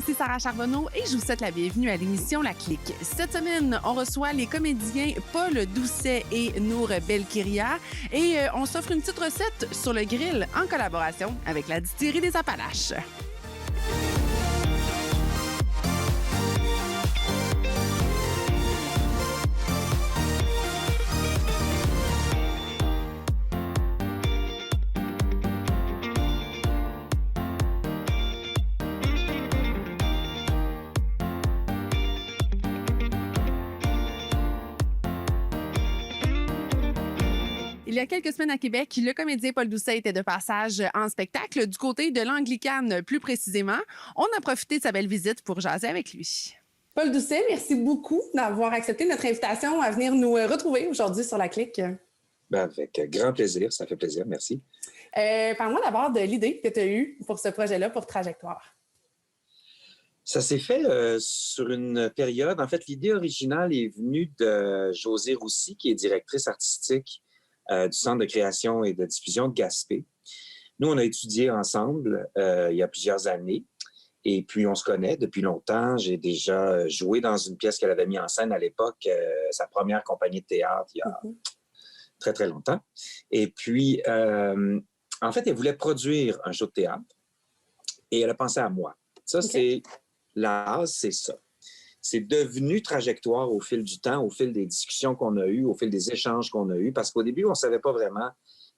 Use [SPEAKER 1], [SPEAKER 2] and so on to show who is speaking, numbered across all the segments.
[SPEAKER 1] ici Sarah Charbonneau et je vous souhaite la bienvenue à l'émission La Clique. Cette semaine, on reçoit les comédiens Paul Doucet et Nour Belkiria et on s'offre une petite recette sur le grill en collaboration avec la distillerie des Appalaches. Il y a quelques semaines à Québec, le comédien Paul Doucet était de passage en spectacle du côté de l'Anglicane plus précisément. On a profité de sa belle visite pour jaser avec lui. Paul Doucet, merci beaucoup d'avoir accepté notre invitation à venir nous retrouver aujourd'hui sur La Clique.
[SPEAKER 2] Avec grand plaisir, ça fait plaisir, merci.
[SPEAKER 1] Parle-moi d'abord de l'idée que tu as eue pour ce projet-là, pour Trajectoire.
[SPEAKER 2] Ça s'est fait sur une période. En fait, l'idée originale est venue de Josée Roussy, qui est directrice artistique du Centre de création et de diffusion de Gaspé. Nous, on a étudié ensemble il y a plusieurs années et puis on se connaît depuis longtemps. J'ai déjà joué dans une pièce qu'elle avait mis en scène à l'époque, sa première compagnie de théâtre il y a très, très longtemps. Et puis, en fait, elle voulait produire un show de théâtre et elle a pensé à moi. Ça, c'est la base, c'est ça. C'est devenu Trajectoire au fil du temps, au fil des discussions qu'on a eues, au fil des échanges qu'on a eus, parce qu'au début, on ne savait pas vraiment.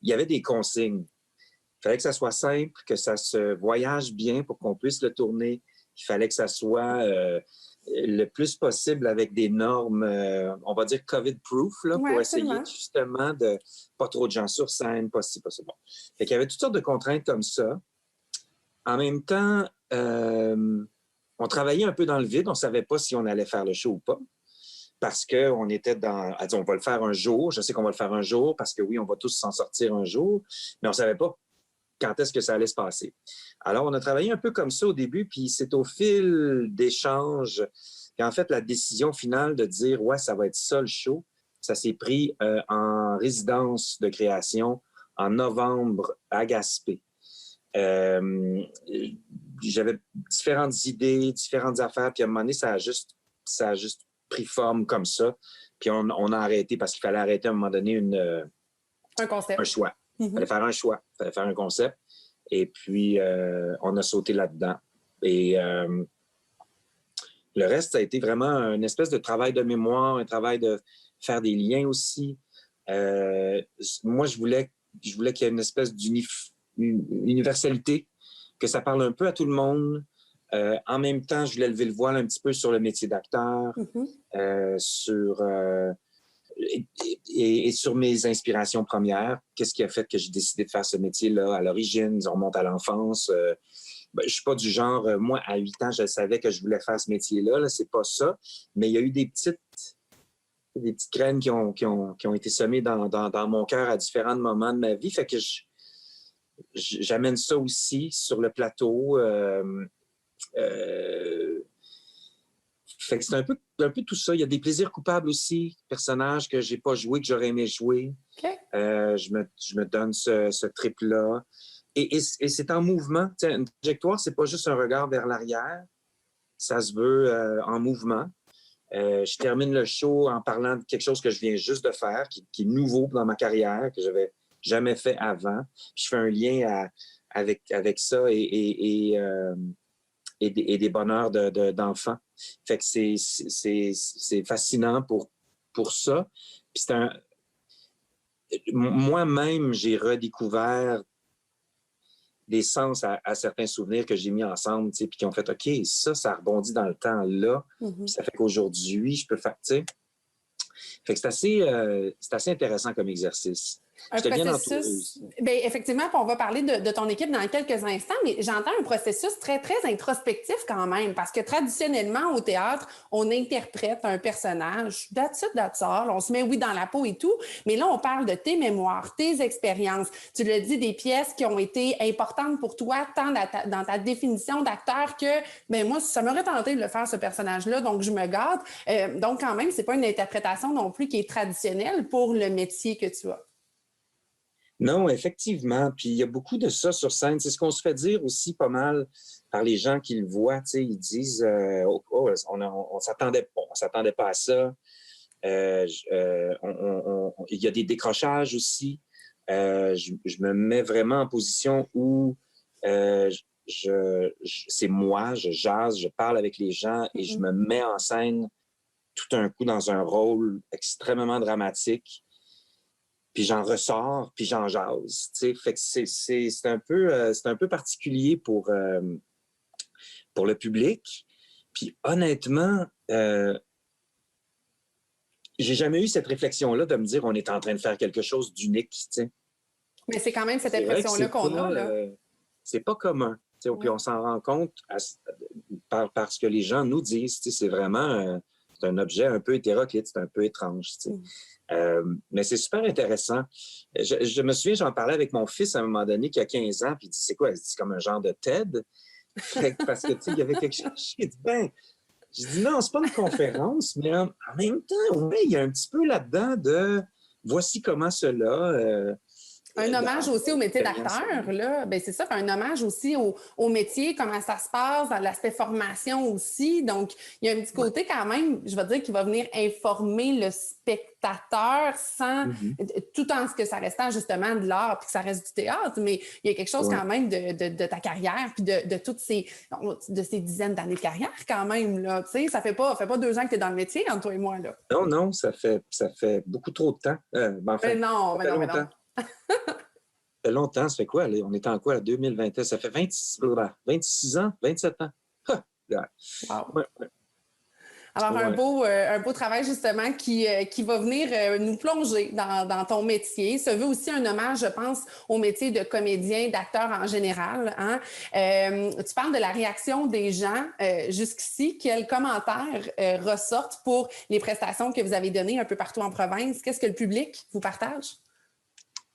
[SPEAKER 2] Il y avait des consignes. Il fallait que ça soit simple, que ça se voyage bien pour qu'on puisse le tourner. Il fallait que ça soit le plus possible avec des normes, on va dire COVID-proof, là, pour essayer justement de pas trop de gens sur scène, pas si, pas ça. Bon. Fait qu'il y avait toutes sortes de contraintes comme ça. En même temps, on travaillait un peu dans le vide. On savait pas si on allait faire le show ou pas. Parce que on était dans, on va le faire un jour. Je sais qu'on va le faire un jour parce que oui, on va tous s'en sortir un jour. Mais on savait pas quand est-ce que ça allait se passer. Alors, on a travaillé un peu comme ça au début. Puis c'est au fil d'échanges qu'en fait, la décision finale de dire, ouais, ça va être ça le show, ça s'est pris en résidence de création en novembre à Gaspé. J'avais différentes idées, différentes affaires, puis à un moment donné, ça a juste pris forme comme ça. Puis on a arrêté parce qu'il fallait arrêter à un moment donné
[SPEAKER 1] un concept.
[SPEAKER 2] Un choix. Il fallait faire un choix, il fallait faire un concept. Et puis, on a sauté là-dedans. Et le reste, ça a été vraiment une espèce de travail de mémoire, un travail de faire des liens aussi. Moi, je voulais qu'il y ait une espèce d'universalité, que ça parle un peu à tout le monde. En même temps, je voulais lever le voile un petit peu sur le métier d'acteur, et sur mes inspirations premières. Qu'est-ce qui a fait que j'ai décidé de faire ce métier-là à l'origine? On remonte à l'enfance. Je suis pas du genre, moi, à 8 ans, je savais que je voulais faire ce métier-là. Là, c'est pas ça. Mais il y a eu des petites graines qui ont été semées dans mon cœur à différents moments de ma vie. Fait que j'amène ça aussi sur le plateau. Fait que c'est un peu tout ça. Il y a des plaisirs coupables aussi, personnages que j'ai pas joué, que j'aurais aimé jouer. Je me donne ce trip-là. Et c'est en mouvement. T'sais, une trajectoire, c'est pas juste un regard vers l'arrière. Ça se veut en mouvement. Je termine le show en parlant de quelque chose que je viens juste de faire, qui est nouveau dans ma carrière, que j'avais jamais fait avant. Je fais un lien avec ça et des bonheurs d'enfants. Fait que c'est fascinant pour ça. Puis moi-même, j'ai redécouvert des sens à certains souvenirs que j'ai mis ensemble, tu sais, puis qui ont fait OK, ça rebondit dans le temps là. Puis ça fait qu'aujourd'hui, je peux faire, tu sais. Fait que c'est assez intéressant comme exercice.
[SPEAKER 1] Un processus. Bien, effectivement, on va parler de ton équipe dans quelques instants, mais j'entends un processus très, très introspectif quand même, parce que traditionnellement, au théâtre, on interprète un personnage, that's it, that's all, on se met, oui, dans la peau et tout, mais là, on parle de tes mémoires, tes expériences. Tu l'as dit, des pièces qui ont été importantes pour toi, tant dans ta définition d'acteur que, ben moi, ça m'aurait tenté de le faire, ce personnage-là, donc je me gâte. Donc, quand même, c'est pas une interprétation non plus qui est traditionnelle pour le métier que tu as.
[SPEAKER 2] Non, effectivement. Puis il y a beaucoup de ça sur scène. C'est ce qu'on se fait dire aussi pas mal par les gens qui le voient. Tu sais, ils disent on s'attendait pas à ça. Il y a des décrochages aussi. Je me mets vraiment en position où c'est moi, je jase, je parle avec les gens et je me mets en scène tout d'un coup dans un rôle extrêmement dramatique. Puis j'en ressors, puis j'en jase. Fait que c'est un peu particulier pour le public. Puis honnêtement, j'ai jamais eu cette réflexion-là de me dire on est en train de faire quelque chose d'unique. T'sais.
[SPEAKER 1] Mais c'est quand même cette impression-là qu'on a. Là.
[SPEAKER 2] C'est pas commun. Puis on s'en rend compte par ce que les gens nous disent. C'est vraiment c'est un objet un peu hétéroclite, c'est un peu étrange. Mais c'est super intéressant. Je me souviens, j'en parlais avec mon fils à un moment donné qui a 15 ans, puis il dit c'est quoi? C'est comme un genre de TED. Parce que il y avait quelque chose. J'ai dit non, c'est pas une conférence, mais en même temps, oui, il y a un petit peu là-dedans de voici comment cela.
[SPEAKER 1] Un hommage aussi au métier d'acteur, là. Ben, c'est ça, un hommage aussi au métier, comment ça se passe, dans l'aspect formation aussi. Donc, il y a un petit côté quand même, je vais dire, qui va venir informer le spectateur sans, tout en ce que ça restant justement de l'art puis que ça reste du théâtre, mais il y a quelque chose quand même de ta carrière puis de toutes ces dizaines d'années de carrière quand même, là. Tu sais, ça fait pas 2 ans que tu es dans le métier, entre toi et moi, là.
[SPEAKER 2] Non, ça fait beaucoup trop de temps.
[SPEAKER 1] Mais non.
[SPEAKER 2] Ça fait longtemps, ça fait quoi? On est en quoi? 2021, ça fait 26 ans, 27 ans.
[SPEAKER 1] Wow. Ouais. Alors, un beau travail, justement, qui va venir nous plonger dans ton métier. Ça veut aussi un hommage, je pense, au métier de comédien, d'acteur en général. Hein? Tu parles de la réaction des gens jusqu'ici. Quels commentaires ressortent pour les prestations que vous avez données un peu partout en province? Qu'est-ce que le public vous partage?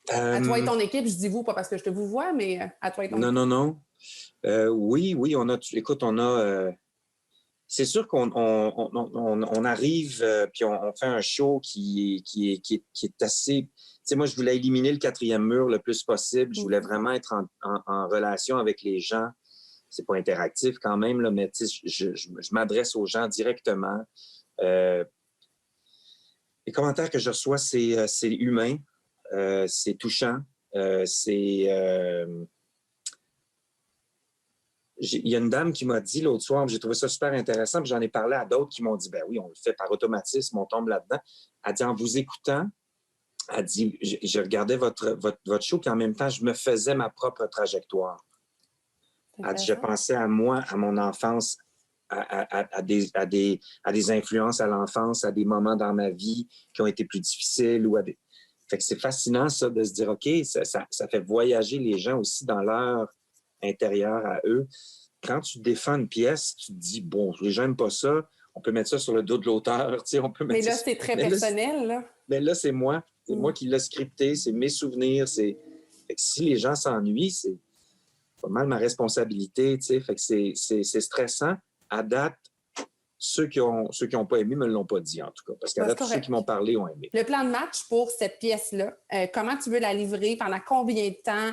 [SPEAKER 1] À toi et ton équipe, je dis vous, pas parce que je te vous vois, mais à toi et ton équipe.
[SPEAKER 2] Non. Oui, écoute, on a... c'est sûr qu'on arrive puis on fait un show qui est assez... Tu sais, moi, je voulais éliminer le 4e mur le plus possible. Je voulais vraiment être en relation avec les gens. C'est pas interactif quand même, là, mais tu sais, je m'adresse aux gens directement. Les commentaires que je reçois, c'est humain. C'est touchant. Il y a une dame qui m'a dit l'autre soir, j'ai trouvé ça super intéressant, puis j'en ai parlé à d'autres qui m'ont dit, ben oui, on le fait par automatisme, on tombe là-dedans. Elle dit, en vous écoutant, elle dit, je regardais votre show, puis en même temps, je me faisais ma propre trajectoire. Elle dit, je pensais à moi, à mon enfance, à des influences à l'enfance, à des moments dans ma vie qui ont été plus difficiles ou à des... Fait que c'est fascinant, ça, de se dire, OK, ça fait voyager les gens aussi dans leur intérieur à eux. Quand tu défends une pièce, tu te dis, bon, les gens n'aiment pas ça, on peut mettre ça sur le dos de l'auteur.
[SPEAKER 1] Mais là, c'est très personnel. Là.
[SPEAKER 2] Mais là, c'est moi. C'est moi qui l'ai scripté, c'est mes souvenirs. Fait que si les gens s'ennuient, c'est pas mal ma responsabilité. Fait que c'est stressant. À date, ceux qui ont pas aimé me l'ont pas dit, en tout cas. Parce qu'à date, tous ceux qui m'ont parlé ont aimé.
[SPEAKER 1] Le plan de match pour cette pièce-là, comment tu veux la livrer, pendant combien de temps,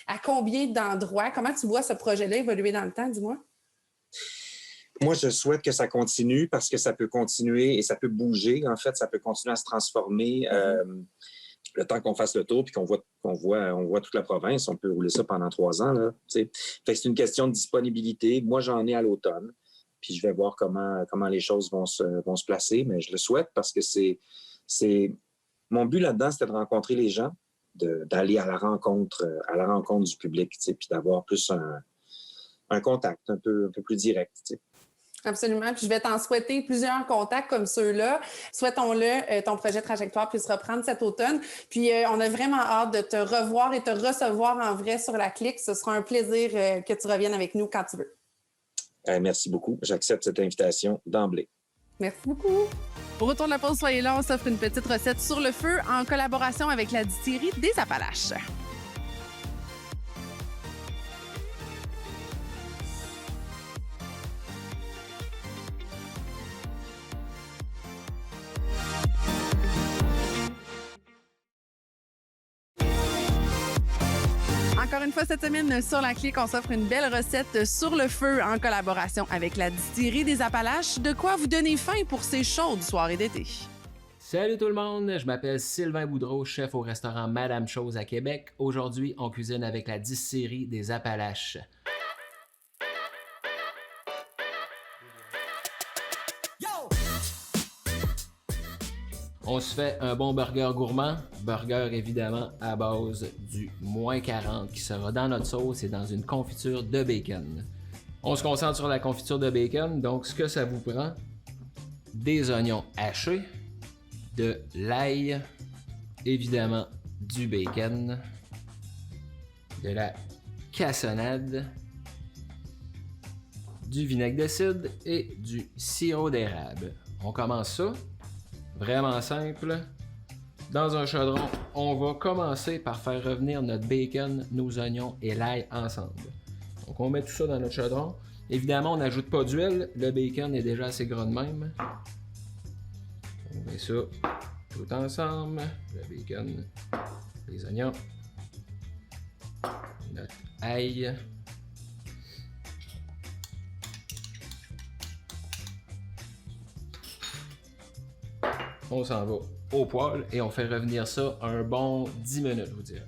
[SPEAKER 1] à combien d'endroits? Comment tu vois ce projet-là évoluer dans le temps, dis-moi?
[SPEAKER 2] Moi, je souhaite que ça continue parce que ça peut continuer et ça peut bouger. En fait, ça peut continuer à se transformer. Le temps qu'on fasse le tour puis qu'on voit toute la province, on peut rouler ça pendant 3 ans. Là, fait que c'est une question de disponibilité. Moi, j'en ai à l'automne. Puis je vais voir comment les choses vont se placer, mais je le souhaite parce que c'est mon but là-dedans, c'était de rencontrer les gens, d'aller à la rencontre du public, puis d'avoir plus un contact un peu plus direct. T'sais.
[SPEAKER 1] Absolument. Puis je vais t'en souhaiter plusieurs contacts comme ceux-là. Souhaitons-le, ton projet Trajectoire puisse reprendre cet automne. Puis on a vraiment hâte de te revoir et te recevoir en vrai sur la Clique. Ce sera un plaisir que tu reviennes avec nous quand tu veux.
[SPEAKER 2] Merci beaucoup. J'accepte cette invitation d'emblée.
[SPEAKER 1] Merci beaucoup. Au retour de la pause, soyez là, on s'offre une petite recette sur le feu en collaboration avec la distillerie des Appalaches. encore une fois cette semaine sur La Clique, on s'offre une belle recette sur le feu en collaboration avec la distillerie des Appalaches. De quoi vous donner faim pour ces chaudes soirées d'été.
[SPEAKER 3] Salut tout le monde, je m'appelle Sylvain Boudreau, chef au restaurant Madame Chose à Québec. Aujourd'hui, on cuisine avec la distillerie des Appalaches. On se fait un bon burger gourmand, burger évidemment à base du moins 40 qui sera dans notre sauce et dans une confiture de bacon. On se concentre sur la confiture de bacon, donc ce que ça vous prend, des oignons hachés, de l'ail, évidemment du bacon, de la cassonade, du vinaigre de cidre et du sirop d'érable. On commence ça. Vraiment simple. Dans un chaudron, on va commencer par faire revenir notre bacon, nos oignons et l'ail ensemble. Donc on met tout ça dans notre chaudron. Évidemment, on n'ajoute pas d'huile. Le bacon est déjà assez gras de même. On met ça tout ensemble. Le bacon, les oignons, notre ail. On s'en va au poêle et on fait revenir ça un bon 10 minutes, je vous dirais.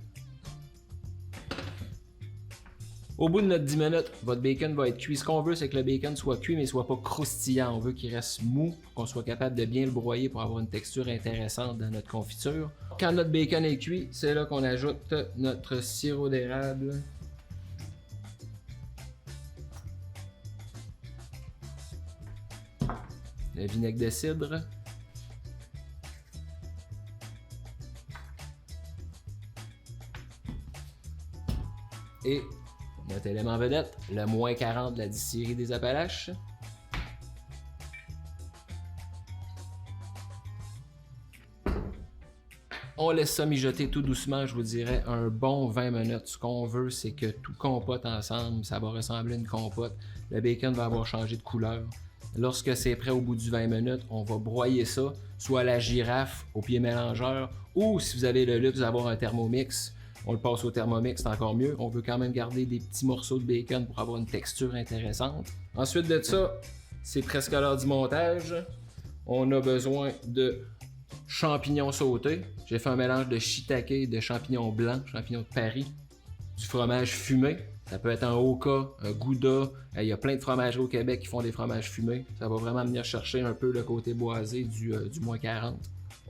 [SPEAKER 3] Au bout de notre 10 minutes, votre bacon va être cuit. Ce qu'on veut, c'est que le bacon soit cuit, mais ne soit pas croustillant. On veut qu'il reste mou, qu'on soit capable de bien le broyer pour avoir une texture intéressante dans notre confiture. Quand notre bacon est cuit, c'est là qu'on ajoute notre sirop d'érable. Le vinaigre de cidre. Et notre élément vedette, le moins 40 de la distillerie des Appalaches. On laisse ça mijoter tout doucement, je vous dirais, un bon 20 minutes. Ce qu'on veut, c'est que tout compote ensemble, ça va ressembler à une compote. Le bacon va avoir changé de couleur. Lorsque c'est prêt au bout du 20 minutes, on va broyer ça, soit à la girafe, au pied mélangeur, ou si vous avez le luxe d'avoir un Thermomix, on le passe au Thermomix, c'est encore mieux. On veut quand même garder des petits morceaux de bacon pour avoir une texture intéressante. Ensuite de ça, c'est presque l'heure du montage. On a besoin de champignons sautés. J'ai fait un mélange de shiitake et de champignons blancs, champignons de Paris, du fromage fumé. Ça peut être un Oka, un Gouda. Il y a plein de fromageries au Québec qui font des fromages fumés. Ça va vraiment venir chercher un peu le côté boisé du moins 40.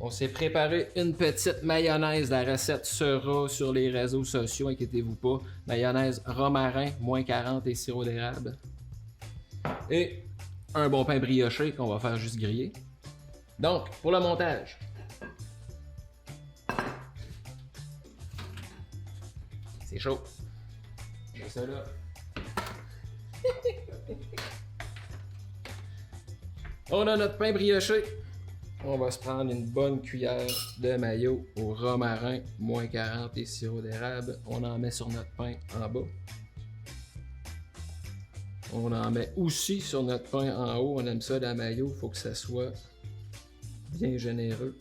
[SPEAKER 3] On s'est préparé une petite mayonnaise. La recette sera sur les réseaux sociaux, inquiétez-vous pas. Mayonnaise romarin, moins 40 et sirop d'érable. Et un bon pain brioché qu'on va faire juste griller. Donc, pour le montage. C'est chaud. Je mets ça là. On a notre pain brioché. On va se prendre une bonne cuillère de mayo au romarin, moins 40 et sirop d'érable. On en met sur notre pain en bas. On en met aussi sur notre pain en haut. On aime ça, la mayo. Il faut que ça soit bien généreux.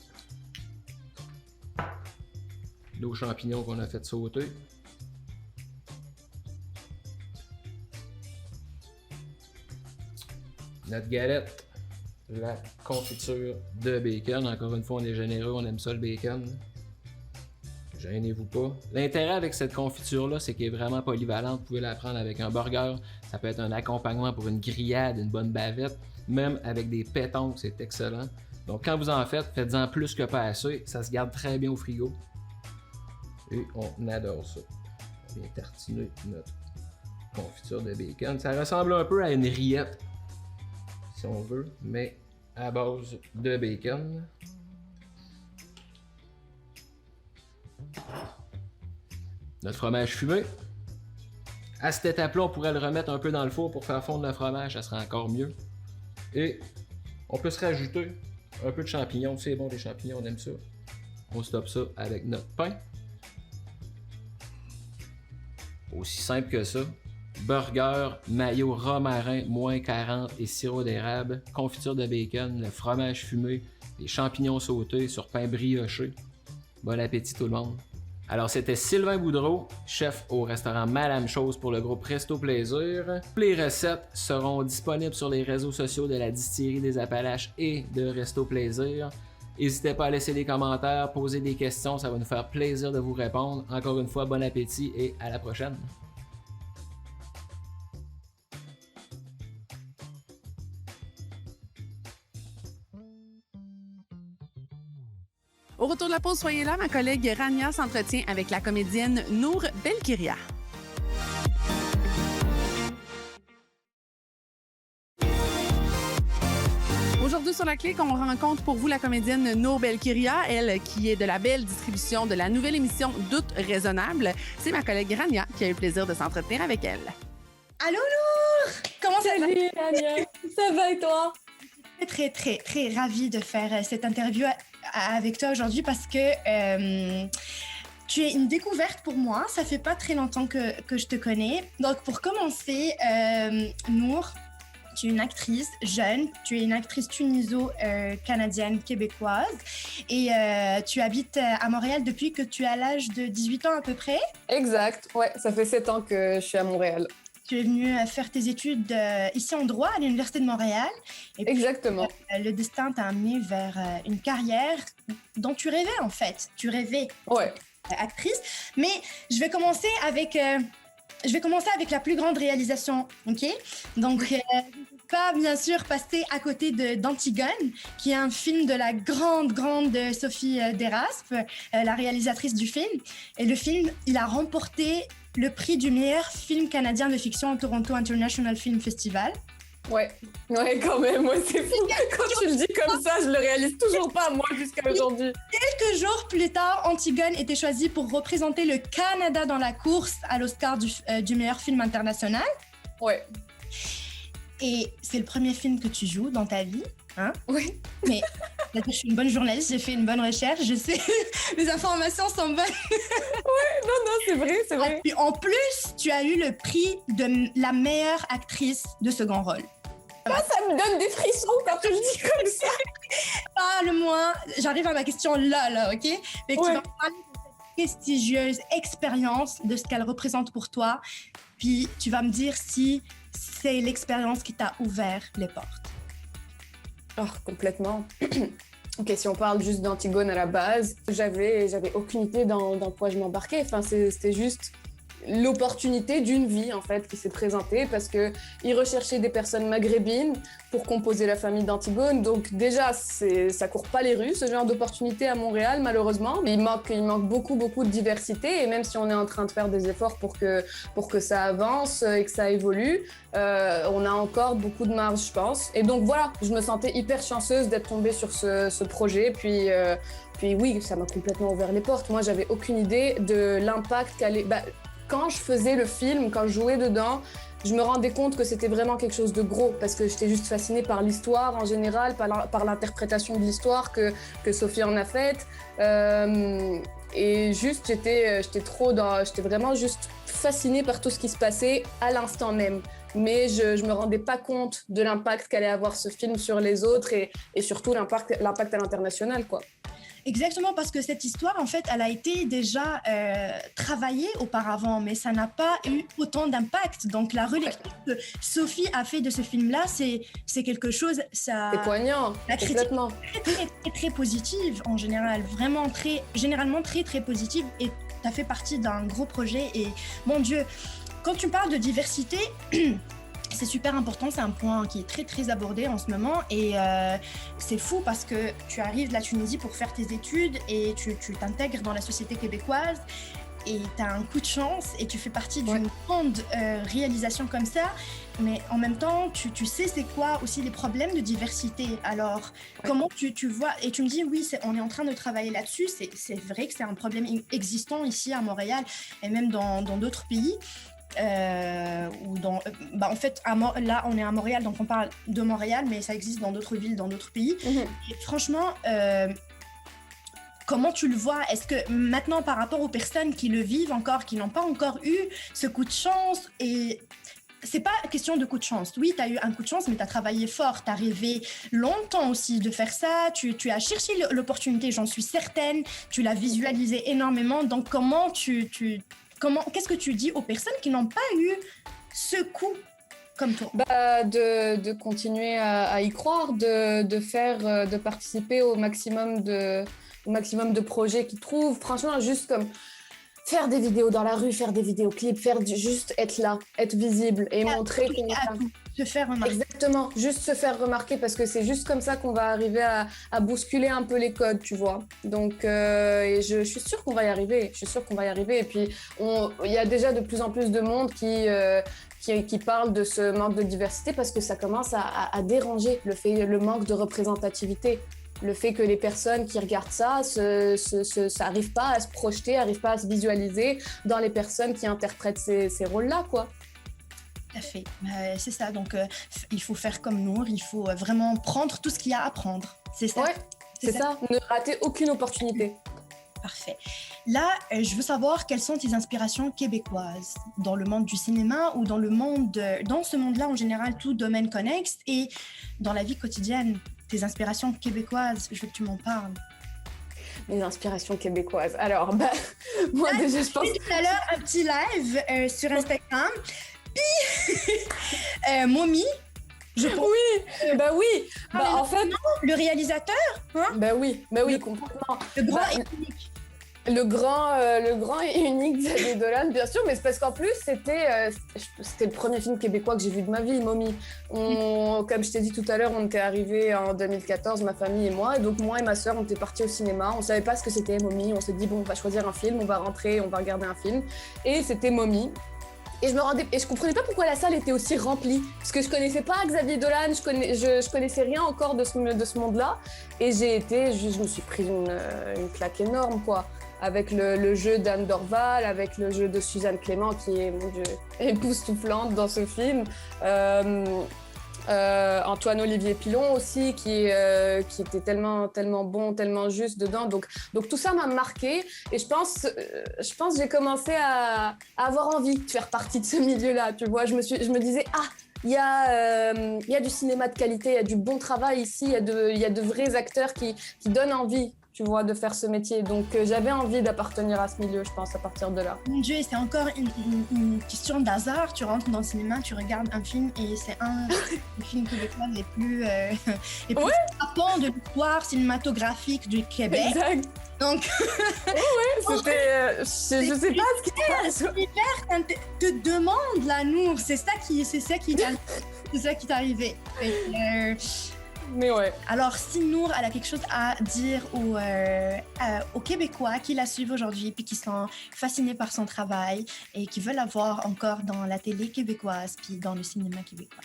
[SPEAKER 3] Nos champignons qu'on a fait sauter. Notre galette. La confiture de bacon. Encore une fois, on est généreux, on aime ça le bacon. Gênez-vous pas. L'intérêt avec cette confiture-là, c'est qu'elle est vraiment polyvalente. Vous pouvez la prendre avec un burger. Ça peut être un accompagnement pour une grillade, une bonne bavette. Même avec des pétons, c'est excellent. Donc quand vous en faites, faites-en plus que pas assez. Ça se garde très bien au frigo. Et on adore ça. On vient tartiner notre confiture de bacon. Ça ressemble un peu à une rillette, si on veut, mais à base de bacon. Notre fromage fumé. À cette étape-là, on pourrait le remettre un peu dans le four pour faire fondre le fromage, ça serait encore mieux. Et on peut se rajouter un peu de champignons. C'est bon, les champignons, on aime ça. On stoppe ça avec notre pain. Aussi simple que ça. Burger, mayo romarin, moins 40 et sirop d'érable, confiture de bacon, le fromage fumé, les champignons sautés sur pain brioché. Bon appétit tout le monde. Alors, c'était Sylvain Boudreau, chef au restaurant Madame Chose pour le groupe Resto Plaisir. Les recettes seront disponibles sur les réseaux sociaux de la Distillerie des Appalaches et de Resto Plaisir. N'hésitez pas à laisser des commentaires, poser des questions, ça va nous faire plaisir de vous répondre. Encore une fois, bon appétit et à la prochaine!
[SPEAKER 1] Au retour de la pause, soyez là, ma collègue Rania s'entretient avec la comédienne Nour Belkiria. Aujourd'hui sur La Clique, on rencontre pour vous la comédienne Nour Belkiria, elle qui est de la belle distribution de la nouvelle émission Doute raisonnable. C'est ma collègue Rania qui a eu le plaisir de s'entretenir avec elle.
[SPEAKER 4] Allô Nour! Comment ça va?
[SPEAKER 5] Salut Rania, ça va et toi?
[SPEAKER 4] Très ravie de faire cette interview avec toi aujourd'hui parce que tu es une découverte pour moi. Ça fait pas très longtemps que je te connais. Donc pour commencer, Nour, tu es une actrice jeune, tu es une actrice tuniso-canadienne québécoise et tu habites à Montréal depuis que tu as l'âge de 18 ans à peu près.
[SPEAKER 5] Exact, ouais, ça fait 7 ans que je suis à Montréal.
[SPEAKER 4] Tu es venue faire tes études ici en droit à l'Université de Montréal. Et puis,
[SPEAKER 5] exactement.
[SPEAKER 4] Le destin t'a amené vers une carrière dont tu rêvais en fait. Tu rêvais
[SPEAKER 5] ouais.
[SPEAKER 4] Actrice. Mais je vais commencer avec la plus grande réalisation, ok? Donc, je ne peux pas bien sûr passer à côté d'Antigone, qui est un film de la grande Sophie Deraspe, la réalisatrice du film. Et le film, il a remporté le prix du meilleur film canadien de fiction au Toronto International Film Festival.
[SPEAKER 5] Ouais, quand même, ouais, c'est fou. Quand tu le dis comme ça, je le réalise toujours pas, moi, jusqu'à aujourd'hui.
[SPEAKER 4] Quelques jours plus tard, Antigone était choisie pour représenter le Canada dans la course à l'Oscar du meilleur film international.
[SPEAKER 5] Ouais.
[SPEAKER 4] Et c'est le premier film que tu joues dans ta vie, hein?
[SPEAKER 5] Oui.
[SPEAKER 4] Mais je suis une bonne journaliste, j'ai fait une bonne recherche, je sais, les informations sont bonnes.
[SPEAKER 5] Ouais, non, c'est vrai.
[SPEAKER 4] Et puis en plus, tu as eu le prix de la meilleure actrice de second rôle.
[SPEAKER 5] Ça me donne des frissons quand tu le dis comme ça.
[SPEAKER 4] Parle-moi, j'arrive à ma question là, ok? Mais tu vas me parler de cette prestigieuse expérience, de ce qu'elle représente pour toi, puis tu vas me dire si c'est l'expérience qui t'a ouvert les portes.
[SPEAKER 5] Oh, complètement. Ok, si on parle juste d'Antigone à la base, j'avais aucune idée dans quoi je m'embarquais. Enfin, c'était juste l'opportunité d'une vie en fait qui s'est présentée parce que ils recherchaient des personnes maghrébines pour composer la famille d'Antigone. Donc déjà ça court pas les rues ce genre d'opportunité à Montréal malheureusement. Il manque beaucoup de diversité et même si on est en train de faire des efforts pour que ça avance et que ça évolue, on a encore beaucoup de marge je pense. Et donc voilà, je me sentais hyper chanceuse d'être tombée sur ce projet puis oui, ça m'a complètement ouvert les portes. Moi j'avais aucune idée de l'impact qu'allait quand je faisais le film, quand je jouais dedans, je me rendais compte que c'était vraiment quelque chose de gros parce que j'étais juste fascinée par l'histoire en général, par l'interprétation de l'histoire que Sophie en a faite. Et juste, j'étais vraiment juste fascinée par tout ce qui se passait à l'instant même. Mais je me rendais pas compte de l'impact qu'allait avoir ce film sur les autres et surtout l'impact à l'international, quoi.
[SPEAKER 4] Exactement, parce que cette histoire, en fait, elle a été déjà travaillée auparavant, mais ça n'a pas eu autant d'impact. Donc, la relecture que Sophie a fait de ce film-là, c'est quelque chose...
[SPEAKER 5] C'est poignant, complètement.
[SPEAKER 4] Très positive en général, vraiment généralement très positive. Et tu as fait partie d'un gros projet. Et mon Dieu, quand tu parles de diversité... C'est super important, c'est un point qui est très abordé en ce moment et c'est fou parce que tu arrives de la Tunisie pour faire tes études et tu t'intègres dans la société québécoise et tu as un coup de chance et tu fais partie d'une grande réalisation comme ça, mais en même temps, tu sais c'est quoi aussi les problèmes de diversité. Alors, comment tu vois, et tu me dis oui, on est en train de travailler là-dessus, c'est vrai que c'est un problème existant ici à Montréal et même dans d'autres pays. En fait, là, on est à Montréal, donc on parle de Montréal, mais ça existe dans d'autres villes, dans d'autres pays. Et franchement, comment tu le vois? Est-ce que maintenant, par rapport aux personnes qui le vivent encore, qui n'ont pas encore eu ce coup de chance, et c'est pas question de coup de chance. Oui, tu as eu un coup de chance, mais tu as travaillé fort. Tu as rêvé longtemps aussi de faire ça. Tu as cherché l'opportunité, j'en suis certaine. Tu l'as visualisé énormément. Donc, qu'est-ce que tu dis aux personnes qui n'ont pas eu ce coup comme toi?
[SPEAKER 5] De continuer à y croire, de participer au maximum de projets qu'ils trouvent. Franchement, juste comme faire des vidéos dans la rue, faire des vidéoclips, juste être là, être visible et montrer qu'on est là.
[SPEAKER 4] Se faire remarquer.
[SPEAKER 5] Exactement, juste se faire remarquer parce que c'est juste comme ça qu'on va arriver à bousculer un peu les codes, tu vois. Donc, et je suis sûre qu'on va y arriver. Et puis, il y a déjà de plus en plus de monde qui parle de ce manque de diversité parce que ça commence à déranger le manque de représentativité. Le fait que les personnes qui regardent ça n'arrivent pas à se projeter, n'arrivent pas à se visualiser dans les personnes qui interprètent ces rôles-là, quoi.
[SPEAKER 4] Tout à fait. C'est ça. Donc, il faut faire comme Nour. Il faut vraiment prendre tout ce qu'il y a à prendre. C'est ça.
[SPEAKER 5] Ouais, c'est ça. Ne rater aucune opportunité.
[SPEAKER 4] Parfait. Là, je veux savoir quelles sont tes inspirations québécoises dans le monde du cinéma ou dans ce monde-là en général, tout domaine connexe et dans la vie quotidienne. Tes inspirations québécoises, je veux que tu m'en parles.
[SPEAKER 5] Mes inspirations québécoises. Alors, moi déjà, je pense...
[SPEAKER 4] J'ai fait tout à l'heure un petit live sur Instagram. Puis, Momi, je pense...
[SPEAKER 5] Oui. En fait...
[SPEAKER 4] Le réalisateur, hein?
[SPEAKER 5] Oui, complètement.
[SPEAKER 4] Le grand et unique.
[SPEAKER 5] Le grand et unique Xavier Dolan, bien sûr, mais c'est parce qu'en plus, c'était le premier film québécois que j'ai vu de ma vie, Momi. Comme je t'ai dit tout à l'heure, on était arrivés en 2014, ma famille et moi, et donc moi et ma sœur, on était partis au cinéma. On savait pas ce que c'était, Momi. On s'est dit, bon, on va choisir un film, on va rentrer, on va regarder un film. Et c'était Momi. Et je comprenais pas pourquoi la salle était aussi remplie. Parce que je connaissais pas Xavier Dolan, je connaissais rien encore de ce monde-là. Et je me suis pris une claque énorme, quoi. Avec le jeu d'Anne Dorval, avec le jeu de Suzanne Clément, qui est, mon Dieu, époustouflante dans ce film. Antoine-Olivier Pilon aussi, qui était tellement bon, tellement juste dedans. Donc tout ça m'a marqué et je pense que j'ai commencé à avoir envie de faire partie de ce milieu-là, tu vois. Je me disais, il y a du cinéma de qualité, il y a du bon travail ici, il y a de vrais acteurs qui donnent envie, tu vois, de faire ce métier. Donc, j'avais envie d'appartenir à ce milieu, je pense, à partir de là.
[SPEAKER 4] Mon Dieu, c'est encore une question d'hasard. Tu rentres dans le cinéma, tu regardes un film et c'est un des films québécois les plus frappants de l'histoire cinématographique du Québec.
[SPEAKER 5] Exact.
[SPEAKER 4] Donc,
[SPEAKER 5] c'était... je sais pas ce qui se passe.
[SPEAKER 4] L'univers te demande, là, Nour. C'est ça qui t'est arrivé.
[SPEAKER 5] Mais ouais.
[SPEAKER 4] Alors, si Nour, elle a quelque chose à dire aux Québécois qui la suivent aujourd'hui puis qui sont fascinés par son travail et qui veulent la voir encore dans la télé québécoise puis dans le cinéma québécois.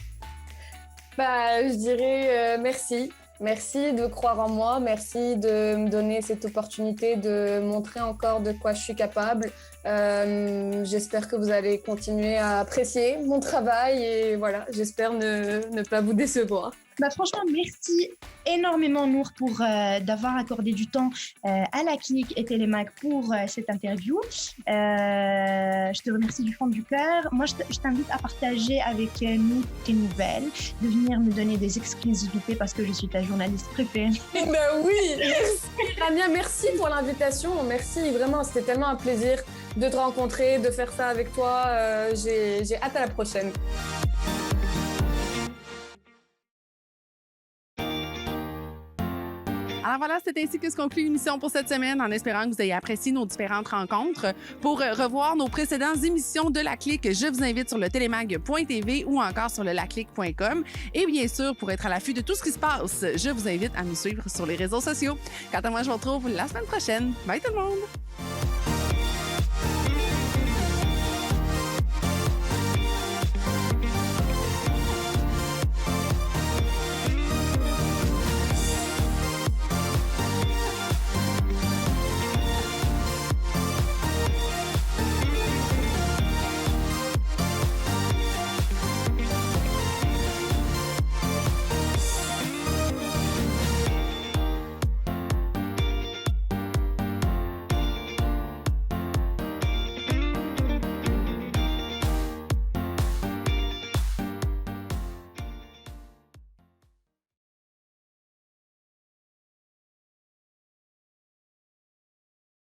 [SPEAKER 5] Je dirais merci. Merci de croire en moi, merci de me donner cette opportunité de montrer encore de quoi je suis capable. J'espère que vous allez continuer à apprécier mon travail et voilà, j'espère ne pas vous décevoir.
[SPEAKER 4] Franchement, merci énormément Nour pour d'avoir accordé du temps à la clique et Télémac pour cette interview. Je te remercie du fond du cœur. Moi, je t'invite à partager avec nous tes nouvelles, de venir me donner des exclusivités parce que je suis ta journaliste préférée.
[SPEAKER 5] Oui, merci. Rania, merci pour l'invitation. Merci, vraiment, c'était tellement un plaisir de te rencontrer, de faire ça avec toi. J'ai hâte à la prochaine.
[SPEAKER 1] Alors voilà, c'est ainsi que se conclut l'émission pour cette semaine, en espérant que vous ayez apprécié nos différentes rencontres. Pour revoir nos précédentes émissions de La Clique, je vous invite sur le télémag.tv ou encore sur le laclique.com. Et bien sûr, pour être à l'affût de tout ce qui se passe, je vous invite à nous suivre sur les réseaux sociaux. Quant à moi, je vous retrouve la semaine prochaine. Bye tout le monde!